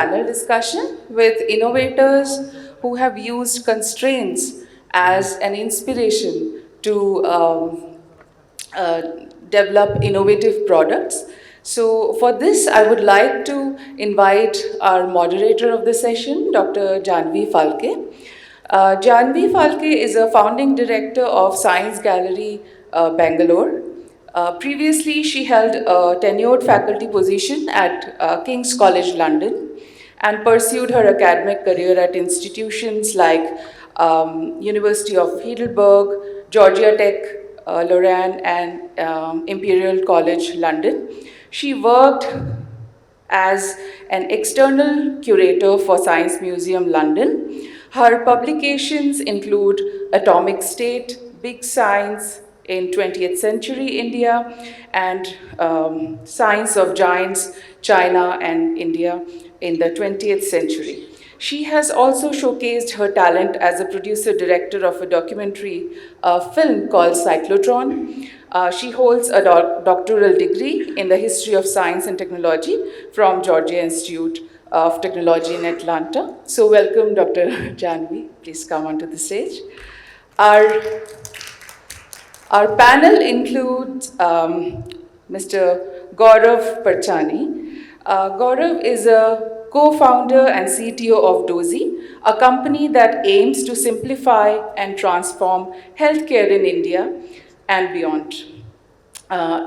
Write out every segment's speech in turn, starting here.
panel discussion with innovators who have used constraints as an inspiration to uh, develop innovative products. So for this, I would like to invite our moderator of the session, Dr. Janvi Falke. Janvi Falke is a founding director of Science Gallery, Bangalore. Previously, she held a tenured faculty position at King's College London and pursued her academic career at institutions like University of Heidelberg, Georgia Tech, Lorraine, and Imperial College London. She worked as an external curator for Science Museum London. Her publications include Atomic State, Big Science in 20th Century India, and Science of Giants, China and India in the 20th century. She has also showcased her talent as a producer-director of a documentary film called Cyclotron. She holds a doctoral degree in the history of science and technology from Georgia Institute of Technology in Atlanta. So welcome, Dr. Janvi. Please come onto the stage. Our panel includes Mr. Gaurav Parchani. Gaurav is a co-founder and CTO of Dozy, a company that aims to simplify and transform healthcare in India and beyond.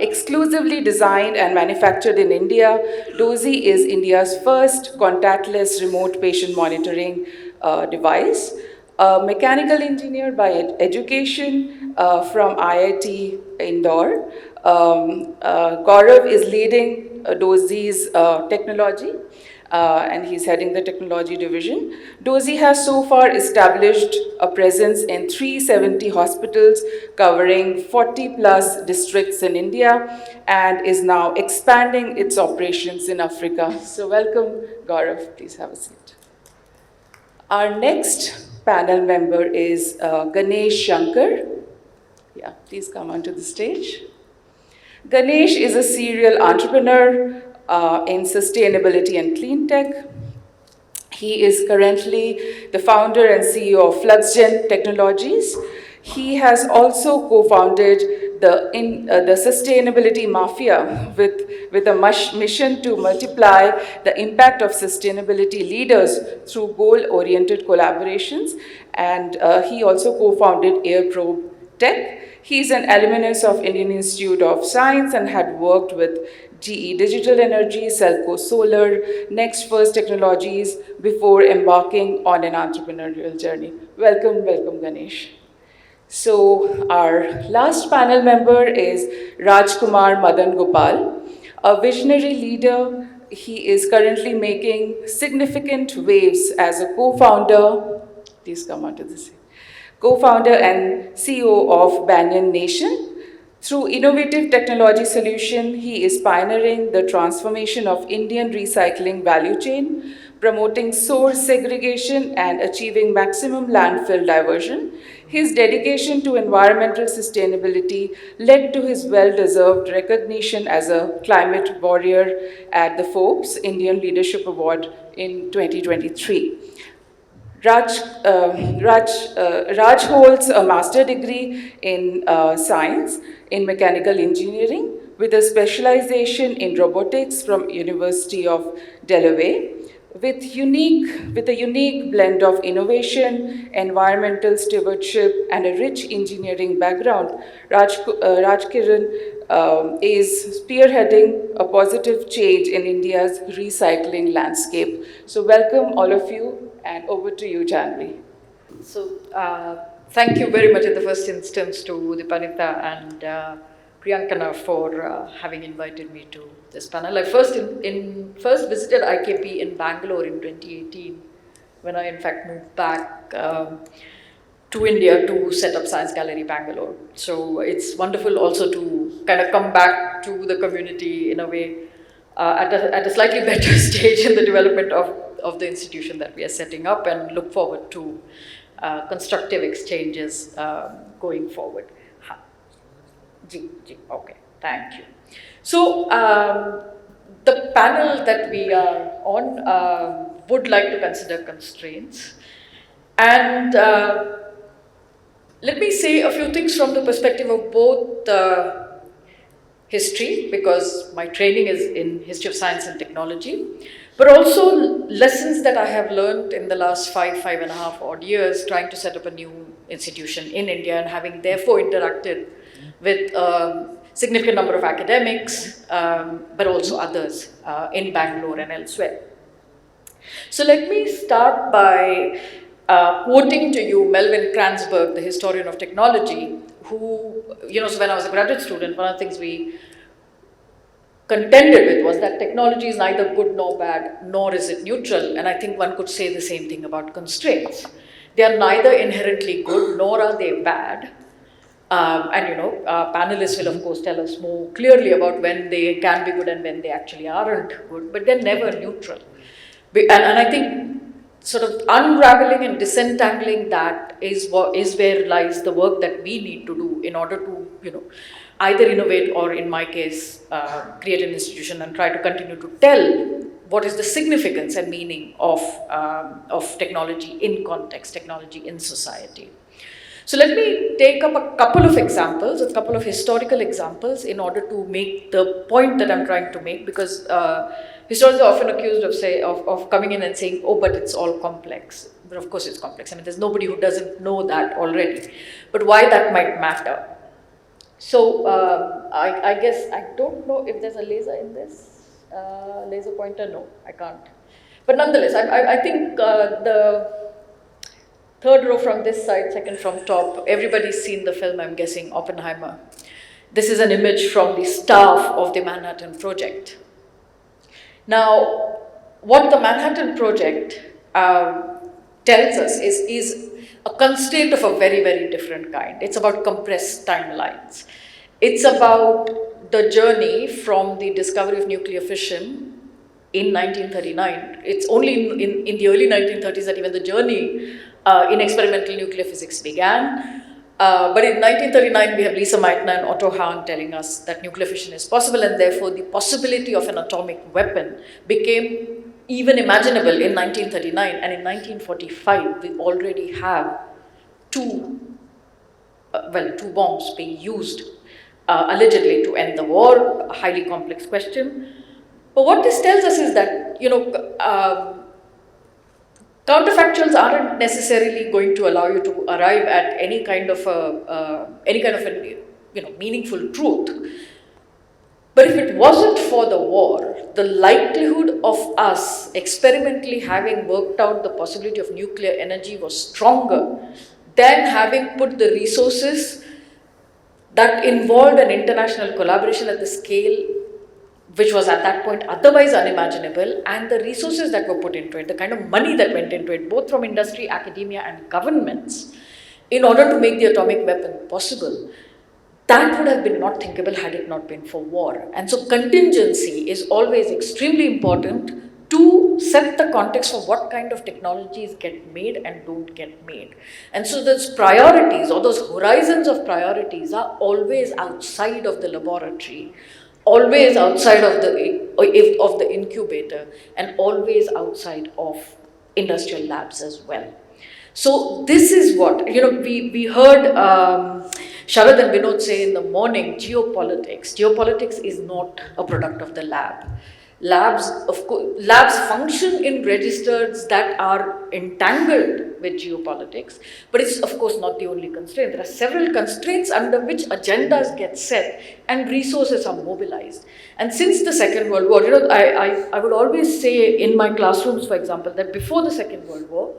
Exclusively designed and manufactured in India, Dozy is India's first contactless remote patient monitoring device. A mechanical engineer by education from IIT Indore, Gaurav is leading Dozy's technology, and he's heading the technology division. Dozy has so far established a presence in 370 hospitals covering 40 plus districts in India and is now expanding its operations in Africa. So welcome, Gaurav, please have a seat. Our next panel member is Ganesh Shankar. Yeah, please come onto the stage. Ganesh is a serial entrepreneur in sustainability and clean tech. He is currently the founder and CEO of FluxGen Technologies. He has also co-founded the Sustainability Mafia with a mission to multiply the impact of sustainability leaders through goal-oriented collaborations. And he also co-founded AirProbe Tech. He's an alumnus of Indian Institute of Science and had worked with GE Digital Energy, Selco Solar, Next First Technologies before embarking on an entrepreneurial journey. Welcome, welcome, Ganesh. So our last panel member is Rajkumar Madan Gopal, a visionary leader. He is currently making significant waves as a co-founder. Please come onto the scene. Co-founder and CEO of Banyan Nation. Through innovative technology solution, he is pioneering the transformation of Indian recycling value chain, promoting source segregation and achieving maximum landfill diversion. His dedication to environmental sustainability led to his well-deserved recognition as a climate warrior at the Forbes Indian Leadership Award in 2023. Raj holds a master's degree in science in mechanical engineering with a specialization in robotics from University of Delaware. With a unique blend of innovation, environmental stewardship, and a rich engineering background, Raj Kiran is spearheading a positive change in India's recycling landscape. So welcome all of you, and over to you, Janvi. So thank you very much in the first instance to Dipanita and Priyankana for having invited me to this panel. I first visited IKP in Bangalore in 2018 when I in fact moved back to India to set up Science Gallery Bangalore. So it's wonderful also to kind of come back to the community in a way at a slightly better stage in the development of the institution that we are setting up, and look forward to constructive exchanges going forward. Okay, thank you. So the panel that we are on would like to consider constraints. And let me say a few things from the perspective of both history, because my training is in history of science and technology, but also lessons that I have learned in the last 5.5 odd years trying to set up a new institution in India and having therefore interacted with significant number of academics, but also others in Bangalore and elsewhere. So let me start by quoting to you Melvin Kranzberg, the historian of technology, who, so when I was a graduate student, one of the things we contended with was that technology is neither good nor bad, nor is it neutral. And I think one could say the same thing about constraints. They are neither inherently good, nor are they bad. Panelists will of course tell us more clearly about when they can be good and when they actually aren't good, but they're never neutral. And I think sort of unraveling and disentangling that is where lies the work that we need to do in order to, either innovate or, in my case, create an institution and try to continue to tell what is the significance and meaning of technology in context, technology in society. So let me take up a couple of examples, a couple of historical examples in order to make the point that I'm trying to make, because historians are often accused of coming in and saying, oh, but it's all complex. But of course it's complex. I mean, there's nobody who doesn't know that already. But why that might matter. So I guess, I don't know if there's a laser in this. Laser pointer, no, I can't. But nonetheless, I think the third row from this side, second from top, everybody's seen the film, I'm guessing, Oppenheimer. This is an image from the staff of the Manhattan Project. Now, what the Manhattan Project tells us is a constraint of a very, very different kind. It's about compressed timelines. It's about the journey from the discovery of nuclear fission in 1939. It's only in the early 1930s that even the journey in experimental nuclear physics began. But in 1939, we have Lisa Meitner and Otto Hahn telling us that nuclear fission is possible, and therefore the possibility of an atomic weapon became even imaginable in 1939. And in 1945, we already have two bombs being used allegedly to end the war, a highly complex question. But what this tells us is that, counterfactuals aren't necessarily going to allow you to arrive at any kind of a meaningful truth. But if it wasn't for the war, the likelihood of us experimentally having worked out the possibility of nuclear energy was stronger than having put the resources that involved an international collaboration at the scale which was at that point otherwise unimaginable, and the resources that were put into it, the kind of money that went into it, both from industry, academia, and governments, in order to make the atomic weapon possible, that would have been not thinkable had it not been for war. And so contingency is always extremely important to set the context for what kind of technologies get made and don't get made. And so those priorities, or those horizons of priorities, are always outside of the laboratory, always outside of the incubator, and always outside of industrial labs as well. So this is what, we heard Sharad and Vinod say in the morning, geopolitics. Geopolitics is not a product of the lab. Labs function in registers that are entangled with geopolitics, but it's of course not the only constraint. There are several constraints under which agendas get set and resources are mobilized. And since the Second World War, I would always say in my classrooms, for example, that before the Second World War,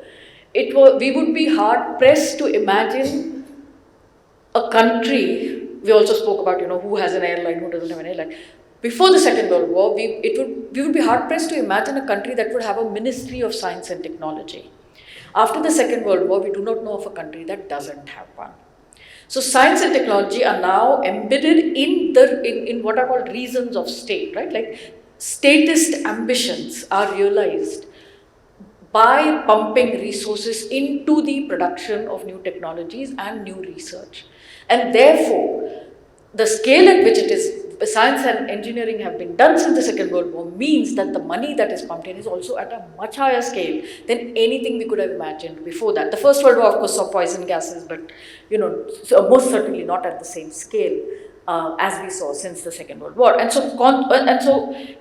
we would be hard pressed to imagine a country. We also spoke about who has an airline, who doesn't have an airline. Before the Second World War, we would be hard-pressed to imagine a country that would have a Ministry of Science and Technology. After the Second World War, we do not know of a country that doesn't have one. So science and technology are now embedded in what are called reasons of state, right? Like statist ambitions are realized by pumping resources into the production of new technologies and new research. And therefore, the scale at which it is science and engineering have been done since the Second World War means that the money that is pumped in is also at a much higher scale than anything we could have imagined before that. The First World War, of course, saw poison gases, but so most certainly not at the same scale as we saw since the Second World War. And so,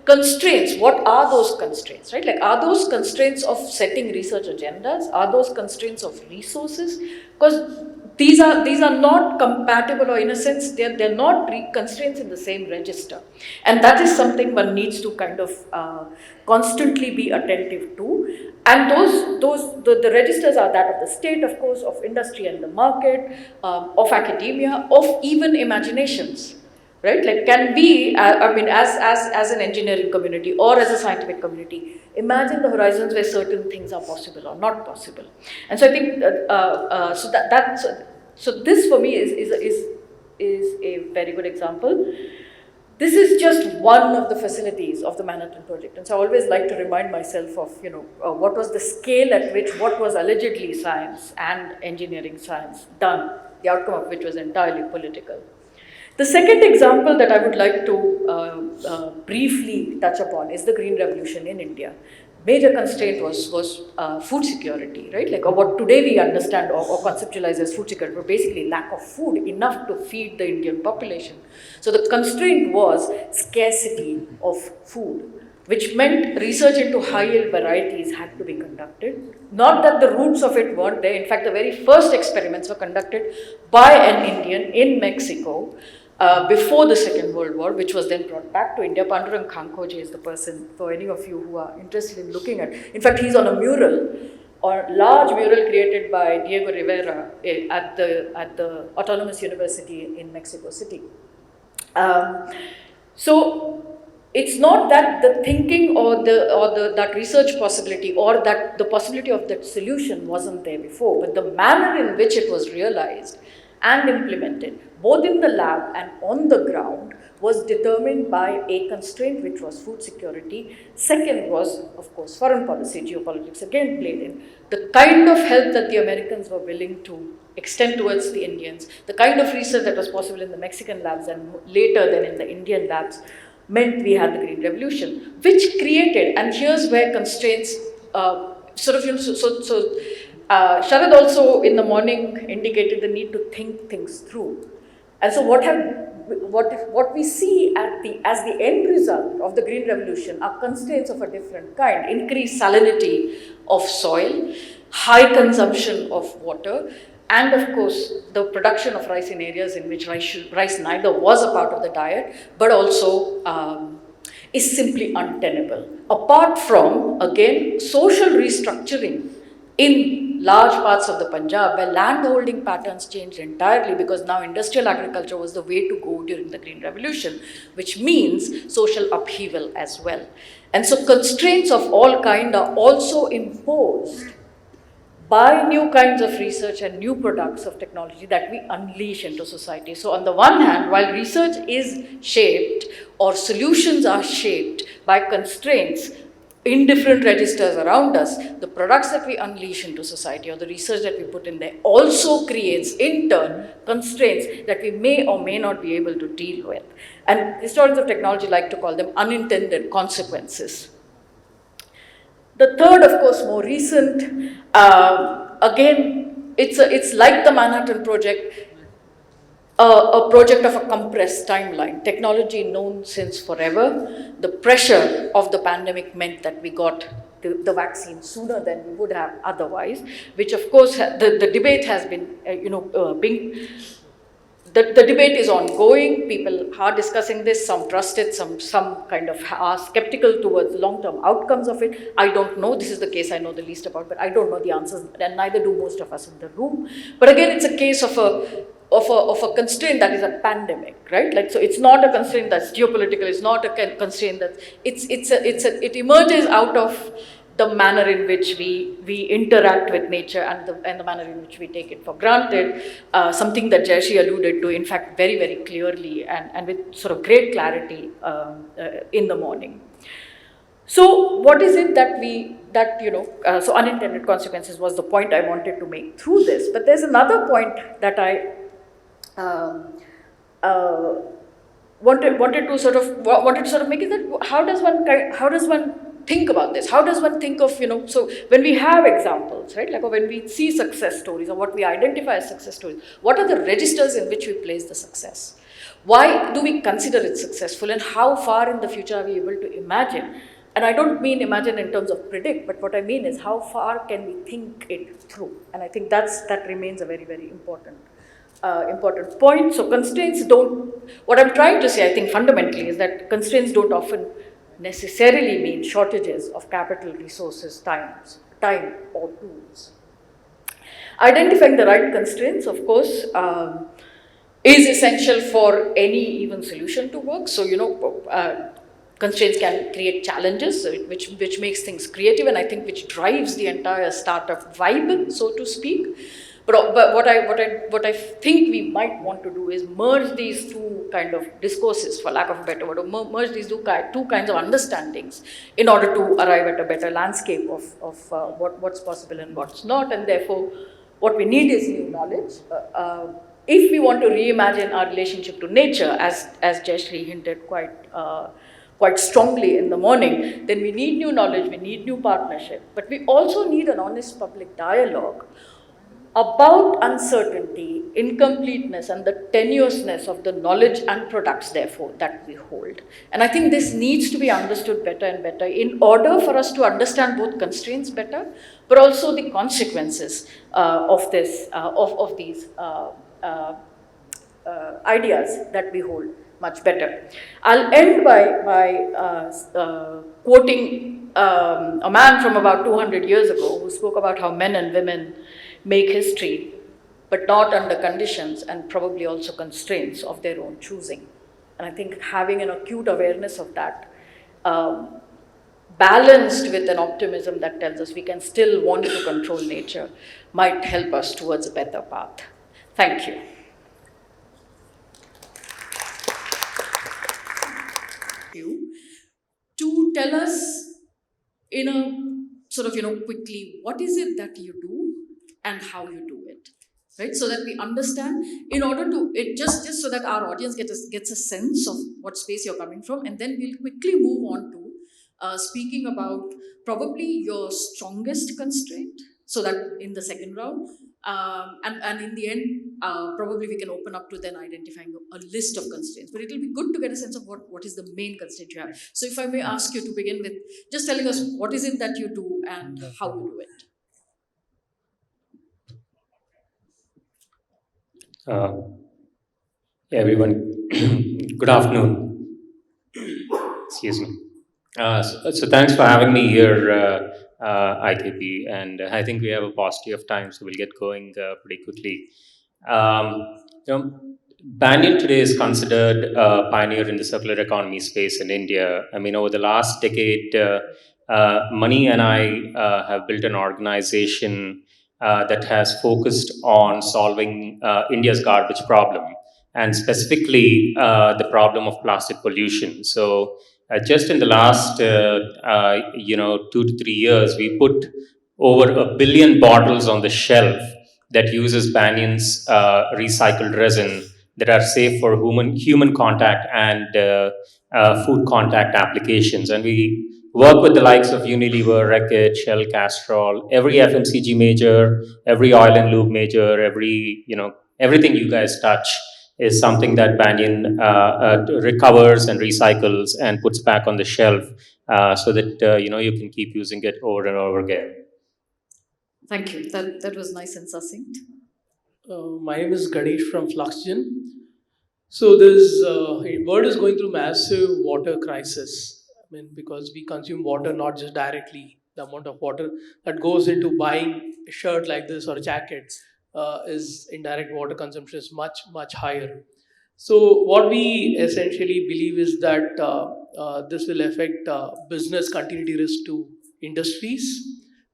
constraints. What are those constraints? Right? Like, are those constraints of setting research agendas? Are those constraints of resources? Because these are not compatible, or in a sense they're not constraints in the same register, and that is something one needs to kind of constantly be attentive to. And the registers are that of the state, of course, of industry and the market, of academia, of even imaginations. Right? Like, can we, as an engineering community or as a scientific community, imagine the horizons where certain things are possible or not possible? And so I think so this for me is a very good example. This is just one of the facilities of the Manhattan Project, and so I always like to remind myself of what was the scale at which what was allegedly science and engineering science done, the outcome of which was entirely political. The second example that I would like to briefly touch upon is the Green Revolution in India. Major constraint was food security, right? Like, what today we understand or conceptualize as food security, but basically lack of food enough to feed the Indian population. So the constraint was scarcity of food, which meant research into high-yield varieties had to be conducted. Not that the roots of it weren't there. In fact, the very first experiments were conducted by an Indian in Mexico before the Second World War, which was then brought back to India. Pandurang Khankhoje is the person, for any of you who are interested in looking at. In fact, he's on a mural, or large mural created by Diego Rivera at the Autonomous University in Mexico City. So it's not that the thinking or that research possibility or that the possibility of that solution wasn't there before, but the manner in which it was realized and implemented, both in the lab and on the ground, was determined by a constraint, which was food security. Second was, of course, foreign policy, geopolitics again played in. The kind of help that the Americans were willing to extend towards the Indians, the kind of research that was possible in the Mexican labs and later than in the Indian labs, meant we had the Green Revolution, which created, and here's where constraints Sharad also in the morning indicated the need to think things through. And so what we see as the end result of the Green Revolution are constraints of a different kind: increased salinity of soil, high consumption of water, and of course the production of rice in areas in which rice neither was a part of the diet but also is simply untenable. Apart from, again, social restructuring in large parts of the Punjab, where land holding patterns changed entirely because now industrial agriculture was the way to go during the Green Revolution, which means social upheaval as well. And so constraints of all kind are also imposed by new kinds of research and new products of technology that we unleash into society. So on the one hand, while research is shaped or solutions are shaped by constraints in different registers around us, the products that we unleash into society or the research that we put in there also creates, in turn, constraints that we may or may not be able to deal with. And historians of technology like to call them unintended consequences. The third, of course, more recent, again, it's like the Manhattan Project, a project of a compressed timeline. Technology known since forever. The pressure of the pandemic meant that we got the vaccine sooner than we would have otherwise, which of course, the debate has been, the debate is ongoing. People are discussing this. Some trust it, some kind of are skeptical towards long-term outcomes of it. I don't know. This is the case I know the least about, but I don't know the answers, and neither do most of us in the room. But again, it's a case of a constraint that is a pandemic, right? Like, so it's not a constraint that's geopolitical. It's not a constraint that it emerges out of the manner in which we interact with nature and the manner in which we take it for granted, something that Jayashree alluded to, in fact, very, very clearly and with sort of great clarity in the morning. So what is it so unintended consequences was the point I wanted to make through this. But there's another point that wanted to sort of make it that how does one think about this? How does one think of, so when we have examples, right, like, or when we see success stories or what we identify as success stories, what are the registers in which we place the success? Why do we consider it successful, and how far in the future are we able to imagine? And I don't mean imagine in terms of predict, but what I mean is how far can we think it through? And I think that remains a very, very important point. So constraints don't, what I'm trying to say, I think fundamentally, is that constraints don't often necessarily mean shortages of capital, resources, time or tools. Identifying the right constraints, of course, is essential for any even solution to work. So, constraints can create challenges, which makes things creative, and I think which drives the entire startup vibe, so to speak. But what I think we might want to do is merge these two kind of discourses, for lack of a better word, merge these two kinds of understandings in order to arrive at a better landscape of what's possible and what's not. And therefore, what we need is new knowledge. If we want to reimagine our relationship to nature, as Jayashree hinted quite strongly in the morning, then we need new knowledge, we need new partnership, but we also need an honest public dialogue about uncertainty, incompleteness, and the tenuousness of the knowledge and products, therefore, that we hold. And I think this needs to be understood better and better in order for us to understand both constraints better, but also the consequences of these ideas that we hold much better. I'll end by quoting a man from about 200 years ago who spoke about how men and women make history, but not under conditions and probably also constraints of their own choosing. And I think having an acute awareness of that, balanced with an optimism that tells us we can still want to control nature, might help us towards a better path. Thank you. To tell us in a sort of, quickly, what is it that you do and how you do it, right? So that we understand, in order to, it just so that our audience gets a sense of what space you're coming from, and then we'll quickly move on to speaking about probably your strongest constraint, so that in the second round, and in the end, probably we can open up to then identifying a list of constraints. But it'll be good to get a sense of what is the main constraint you have. So if I may ask you to begin with just telling us what is it that you do and how you do it. Everyone, good afternoon. Excuse me. So thanks for having me here, IKP, and I think we have a paucity of time, so we'll get going pretty quickly. Banyan today is considered a pioneer in the circular economy space in India. I mean, over the last decade, Mani and I have built an organization that has focused on solving India's garbage problem, and specifically the problem of plastic pollution. So just in the last 2 to 3 years, we put over 1 billion bottles on the shelf that uses Banyan's recycled resin that are safe for human contact and food contact applications. And we work with the likes of Unilever, Reckitt, Shell, Castrol, every FMCG major, every oil and lube major, everything you guys touch is something that Banyan recovers and recycles and puts back on the shelf so that you can keep using it over and over again. Thank you. That was nice and succinct. My name is Ganesh from Fluxgen. So this world is going through massive water crisis. I mean, because we consume water not just directly. The amount of water that goes into buying a shirt like this or a jacket is indirect water consumption is much higher. So what we essentially believe is that this will affect business continuity risk to industries.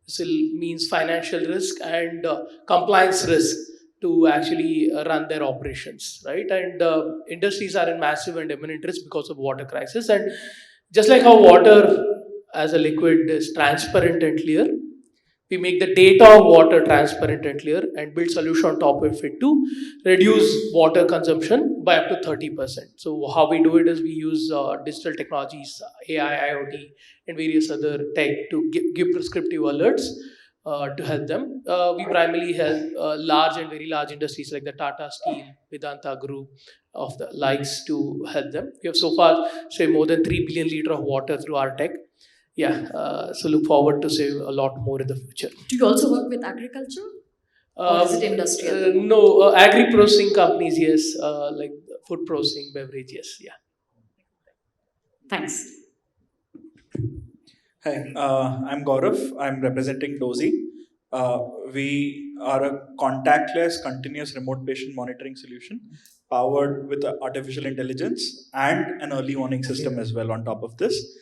This will means financial risk and compliance risk to actually run their operations, right? And industries are in massive and imminent risk because of water crisis. And just like how water as a liquid is transparent and clear, We make the data of water transparent and clear and build solution on top of it to reduce water consumption by up to 30%. So how we do it is we use digital technologies, AI, IoT, and various other tech to give prescriptive alerts to help them. We primarily help large and very large industries like the Tata Steel, Vedanta Group, of the likes to help them. We have so far saved more than 3 billion liter of water through our tech. Yeah, so look forward to save a lot more in the future. Do you also work with agriculture? Or is it industrial? No, agri processing companies, yes, like food processing, beverage, yes, yeah. Thanks. Hi, I'm Gaurav. I'm representing Dozy. We are a contactless continuous remote patient monitoring solution powered with artificial intelligence and an early warning system as well on top of this.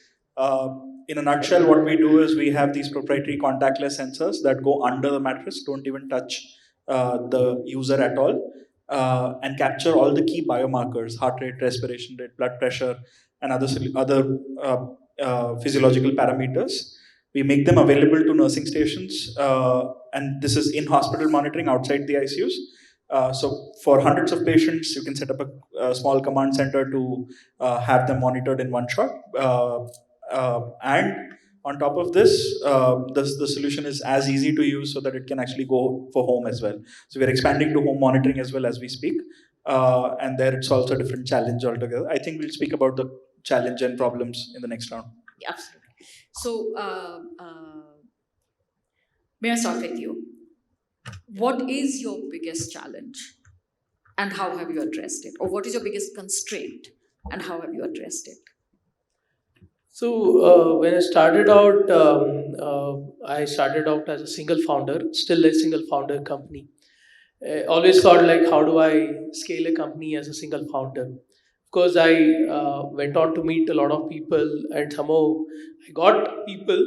In a nutshell, what we do is we have these proprietary contactless sensors that go under the mattress, don't even touch the user at all, and capture all the key biomarkers, heart rate, respiration rate, blood pressure, and other physiological parameters. We make them available to nursing stations, and this is in hospital monitoring outside the ICUs. So for hundreds of patients, you can set up a small command center to have them monitored in one shot. And on top of this, the solution is as easy to use so that it can actually go for home as well. So we're expanding to home monitoring as well as we speak. And there it's also a different challenge altogether. I think we'll speak about the challenge and problems in the next round. Yeah, absolutely. So, may I start with you? What is your biggest challenge and how have you addressed it? Or what is your biggest constraint and how have you addressed it? So when I started out as a single founder, still a single founder company. I always thought like, how do I scale a company as a single founder? Of course, I went on to meet a lot of people, and somehow I got people.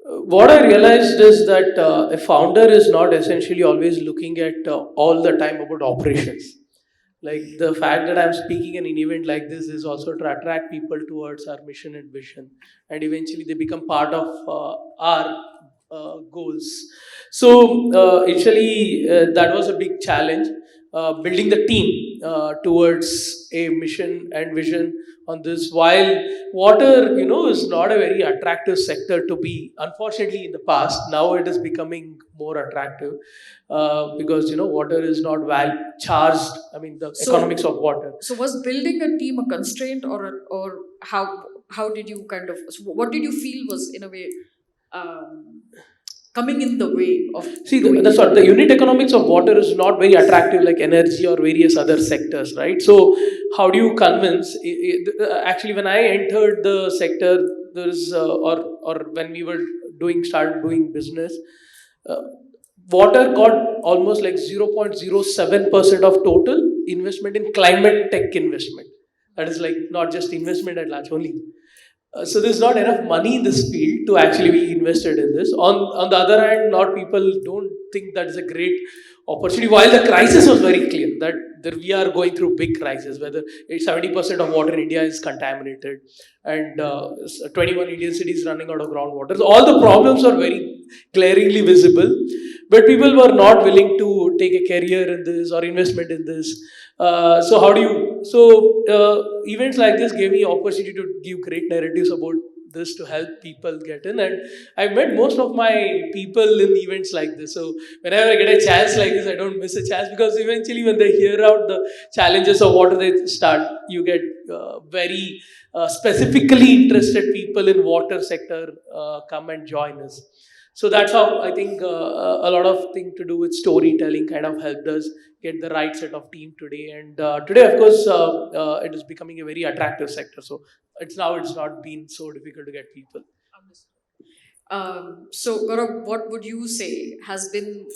What I realized is that a founder is not essentially always looking at all the time about operations. Like the fact that I'm speaking in an event like this is also to attract people towards our mission and vision, and eventually they become part of our goals. So initially, that was a big challenge. Building the team towards a mission and vision on this. While water, is not a very attractive sector to be. Unfortunately, in the past, now it is becoming more attractive because water is not well charged. I mean, the economics of water. So, was building a team a constraint, or how did you kind of? What did you feel was in a way? Coming in the way of the unit economics of water is not very attractive like energy or various other sectors, right? So how do you convince actually when I entered the sector, there's or when we were started doing business, water got almost like 0.07% of total investment in climate tech investment. That is like not just investment at large only. So there's not enough money in this field to actually be invested in this. On the other hand, a lot of people don't think that is a great opportunity. While the crisis was very clear that we are going through big crisis, whether 70% of water in India is contaminated, and 21 Indian cities running out of groundwater. So all the problems are very glaringly visible, but people were not willing to take a career in this or investment in this. So how do you? So events like this gave me opportunity to give great narratives about this to help people get in, and I met most of my people in events like this. So whenever I get a chance like this, I don't miss a chance because eventually when they hear out the challenges of water, they start. You get very specifically interested people in water sector come and join us. So that's how I think a lot of thing to do with storytelling kind of helped us get the right set of team today. And today, of course, it is becoming a very attractive sector. So it's not been so difficult to get people. So Gaurav, what would you say has been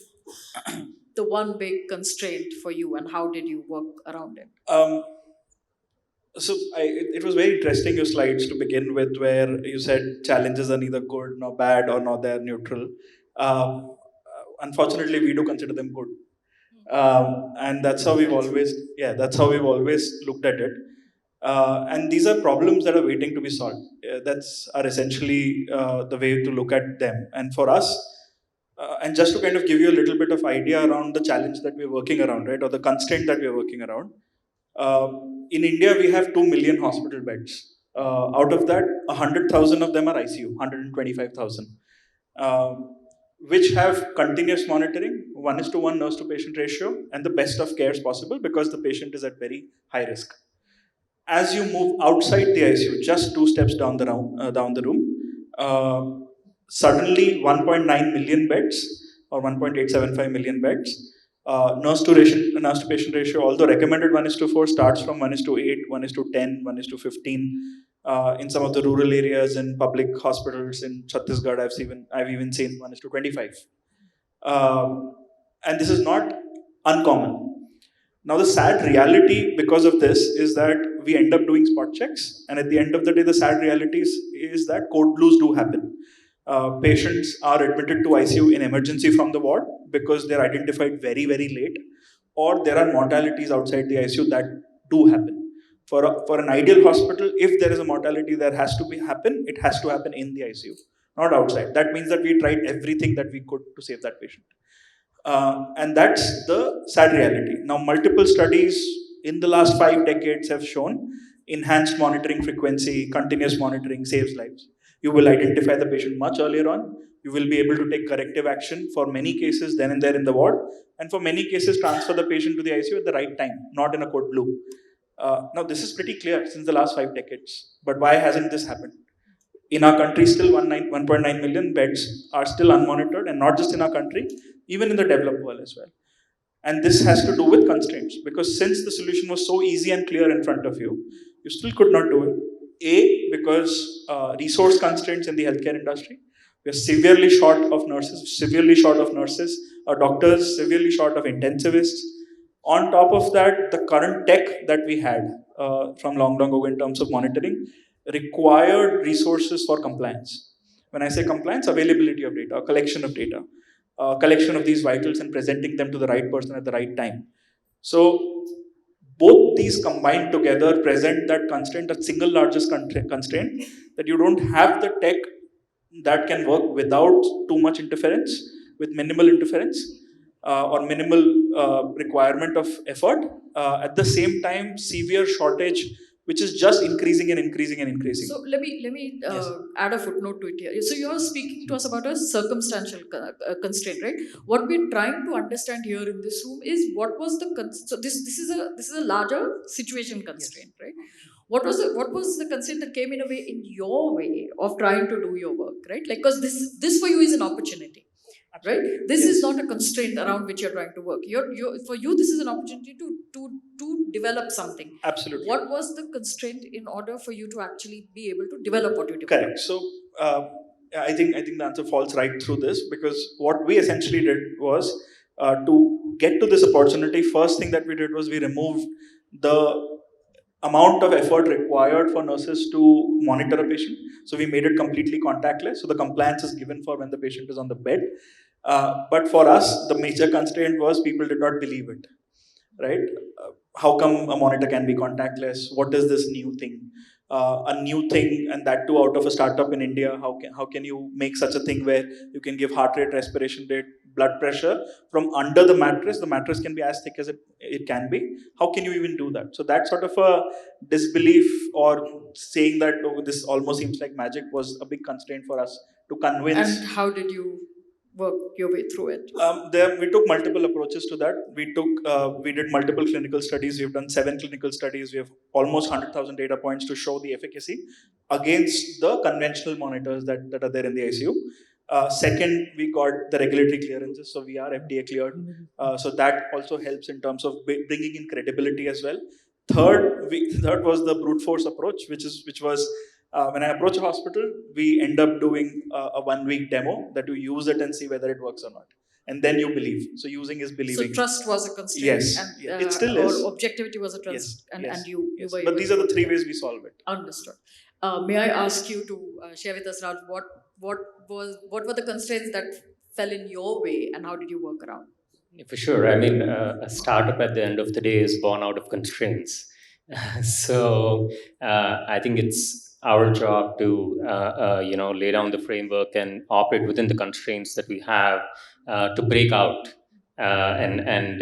the one big constraint for you, and how did you work around it? So it was very interesting your slides to begin with, where you said challenges are neither good nor bad or nor they're neutral. Unfortunately, we do consider them good, and that's how we've always looked at it. And these are problems that are waiting to be solved. That's are essentially the way to look at them. And for us, And just to kind of give you a little bit of idea around the challenge that we're working around, right, or the constraint that we're working around. In India, we have 2 million hospital beds. Out of that, 100,000 of them are ICU, 125,000, which have continuous monitoring, 1:1 nurse to patient ratio, and the best of cares possible because the patient is at very high risk. As you move outside the ICU, just 2 steps down the room, suddenly 1.9 million beds or 1.875 million beds. Nurse to patient ratio, although recommended 1:4, starts from 1:8, 1:10, 1:15. In some of the rural areas and public hospitals in Chhattisgarh, I've even seen 1:25. And this is not uncommon. Now, the sad reality because of this is that we end up doing spot checks, and at the end of the day, the sad reality is that code blues do happen. Patients are admitted to ICU in emergency from the ward because they're identified very, very late, or there are mortalities outside the ICU that do happen. For an ideal hospital, if there is a mortality that has to happen, it has to happen in the ICU, not outside. That means that we tried everything that we could to save that patient. And that's the sad reality. Now, multiple studies in the last 5 decades have shown enhanced monitoring frequency, continuous monitoring saves lives. You will identify the patient much earlier on. You will be able to take corrective action for many cases then and there in the ward, and for many cases transfer the patient to the ICU at the right time, not in a code blue. Now, this is pretty clear since the last 5 decades. But why hasn't this happened? In our country, still 1.9 million beds are still unmonitored, and not just in our country, even in the developed world as well. And this has to do with constraints, because since the solution was so easy and clear in front of you, you still could not do it. Because resource constraints in the healthcare industry. We are severely short of nurses, doctors, severely short of intensivists. On top of that, the current tech that we had from long ago in terms of monitoring required resources for compliance. When I say compliance, availability of data, collection of data, collection of these vitals and presenting them to the right person at the right time. So both these combined together present that constraint, that single largest constraint, that you don't have the tech that can work without too much interference, with minimal interference, or minimal requirement of effort. At the same time, severe shortage, which is just increasing and increasing and increasing. So let me add a footnote to it here. So you're speaking to us about a circumstantial constraint, right? What we're trying to understand here in this room is what was the so this is a larger situation constraint, right? What was the constraint that came in a way in your way of trying to do your work, right? Like, because this for you is an opportunity. Right, this is not a constraint around which you're trying to work. For you, this is an opportunity to develop something. Absolutely. What was the constraint in order for you to actually be able to develop what you developed? Correct. So I think the answer falls right through this, because what we essentially did was to get to this opportunity. First thing that we did was we removed the amount of effort required for nurses to monitor a patient. So we made it completely contactless. So the compliance is given for when the patient is on the bed. But for us, the major constraint was people did not believe it, right? How come a monitor can be contactless? What is this new thing? A new thing, and that too out of a startup in India. How can you make such a thing where you can give heart rate, respiration rate, blood pressure from under the mattress? The mattress can be as thick as it can be. How can you even do that? So that sort of a disbelief, or saying that, oh, this almost seems like magic, was a big constraint for us to convince. And how did you work your way through it? We took multiple approaches to that. We did multiple clinical studies. We've done 7 clinical studies. We have almost 100,000 data points to show the efficacy against the conventional monitors that are there in the ICU. Second, we got the regulatory clearances, so we are FDA cleared. So that also helps in terms of bringing in credibility as well. Third was the brute force approach, which was when I approach a hospital, we end up doing a 1-week demo that you use it and see whether it works or not. And then you believe. So using is believing. So trust was a constraint. Yes, and, it still is. Or objectivity was a trust. Yes, and you yes. were But able these to are the work 3 with ways we solve it. Understood. May I ask you to share with us, Raj, what were the constraints that fell in your way, and how did you work around? For sure. I mean, a startup at the end of the day is born out of constraints. So I think it's our job to lay down the framework and operate within the constraints that we have to break out and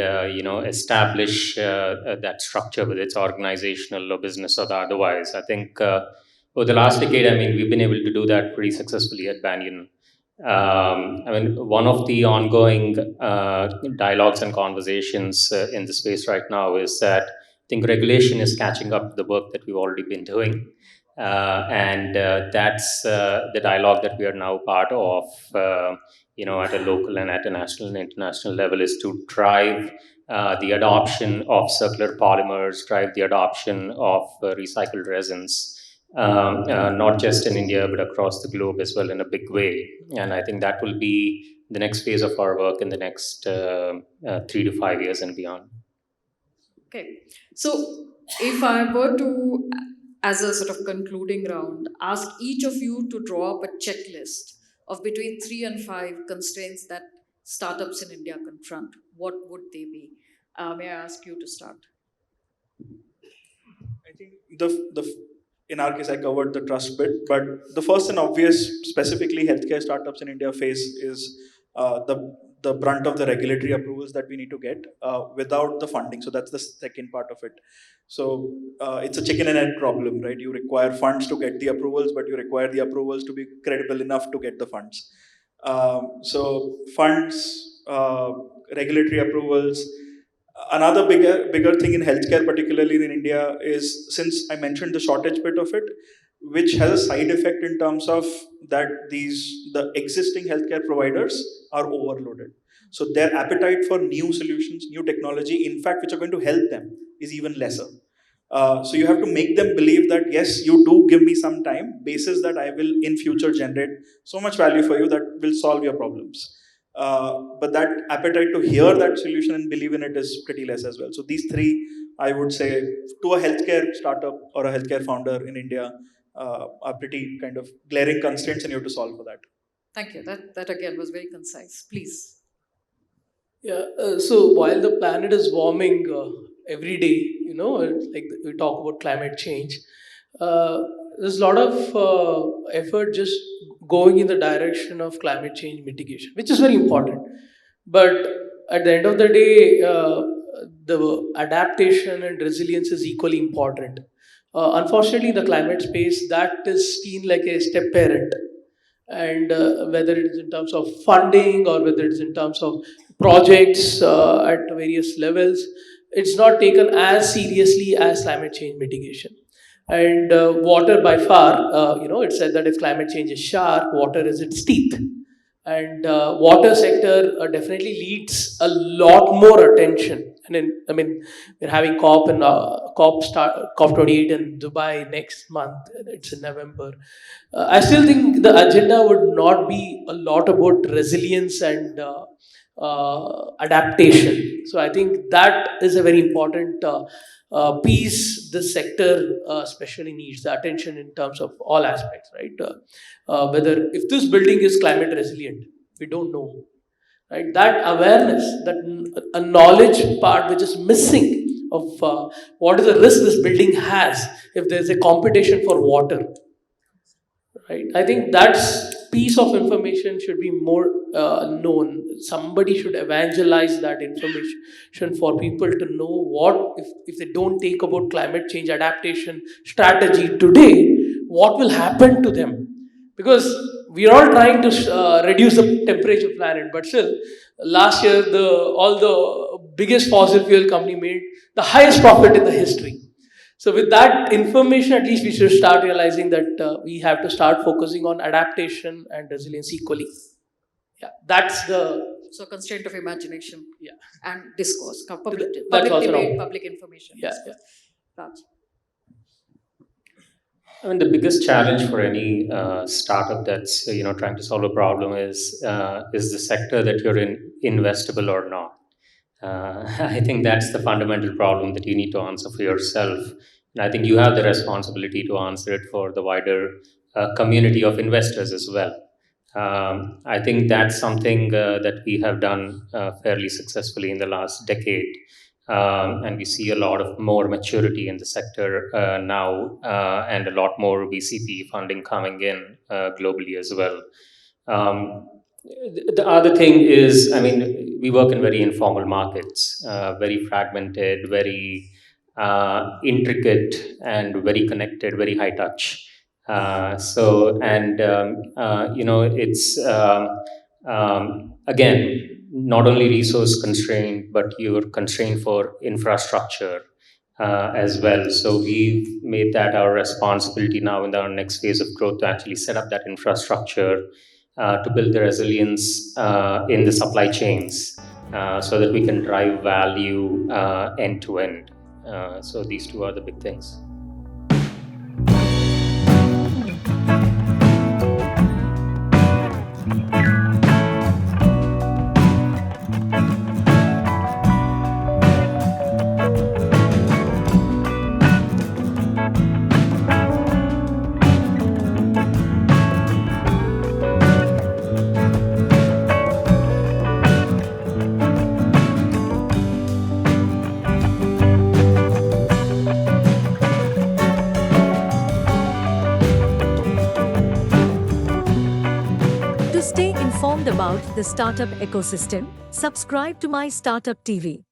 establish that structure with its organizational or business or the otherwise. I think over the last decade, I mean, we've been able to do that pretty successfully at Banyan. I mean, one of the ongoing dialogues and conversations in the space right now is that I think regulation is catching up to the work that we've already been doing. And that's the dialogue that we are now part of, at a local and at a national and international level, is to drive the adoption of circular polymers, drive the adoption of recycled resins, not just in India, but across the globe as well in a big way. And I think that will be the next phase of our work in the next 3 to 5 years and beyond. Okay. So, if I were to, as a sort of concluding round, ask each of you to draw up a checklist of between 3 and 5 constraints that startups in India confront, what would they be? May I ask you to start? I think in our case, I covered the trust bit, but the first and obvious, specifically healthcare startups in India face is the brunt of the regulatory approvals that we need to get without the funding. So that's the second part of it. So it's a chicken and egg problem, right? You require funds to get the approvals, but you require the approvals to be credible enough to get the funds. So funds, regulatory approvals. Another bigger thing in healthcare, particularly in India, is, since I mentioned the shortage bit of it, which has a side effect in terms of that the existing healthcare providers are overloaded. So their appetite for new solutions, new technology, in fact, which are going to help them, is even lesser. So you have to make them believe that, yes, you do give me some time, basis that I will in future generate so much value for you that will solve your problems. But that appetite to hear that solution and believe in it is pretty less as well. So these three, I would say, to a healthcare startup or a healthcare founder in India, are pretty kind of glaring constraints, and you have to solve for that. Thank you. That again was very concise. Please. Yeah, so while the planet is warming every day, like we talk about climate change, there's a lot of effort just going in the direction of climate change mitigation, which is very important. But at the end of the day, the adaptation and resilience is equally important. Unfortunately, in the climate space, that is seen like a step parent. And whether it is in terms of funding or whether it's in terms of projects at various levels, it's not taken as seriously as climate change mitigation. And water, by far, it said that if climate change is sharp, water is its teeth. And water sector definitely needs a lot more attention. And we're having COP28 in Dubai next month. It's in November. I still think the agenda would not be a lot about resilience and adaptation. So I think that is a very important piece this sector especially needs the attention in terms of all aspects, right? Whether if this building is climate resilient, we don't know, right? That awareness, a knowledge part which is missing of what is the risk this building has if there is a competition for water, right? I think that piece of information should be more known. Somebody should evangelize that information for people to know what, if they don't take about climate change adaptation strategy today, what will happen to them. Because we are all trying to reduce the temperature planet, but still, last year, all the biggest fossil fuel company made the highest profit in the history. So with that information, at least we should start realizing that we have to start focusing on adaptation and resilience equally. Yeah, that's the... So constraint of imagination, yeah, and discourse, public That's also debate, wrong. public information. Yeah, yeah. Raj. I mean, the biggest challenge for any startup that's trying to solve a problem is the sector that you're in investable or not. I think that's the fundamental problem that you need to answer for yourself, and I think you have the responsibility to answer it for the wider community of investors as well. I think that's something that we have done fairly successfully in the last decade. and we see a lot of more maturity in the sector now, and a lot more VCP funding coming in globally as well. The other thing is, I mean, we work in very informal markets, very fragmented, very intricate, and very connected, very high touch. It's again not only resource constrained, but you're constrained for infrastructure as well. So we've made that our responsibility now in our next phase of growth to actually set up that infrastructure to build the resilience in the supply chains so that we can drive value end to end. So these two are the big things. To stay informed about the startup ecosystem, subscribe to My Startup TV.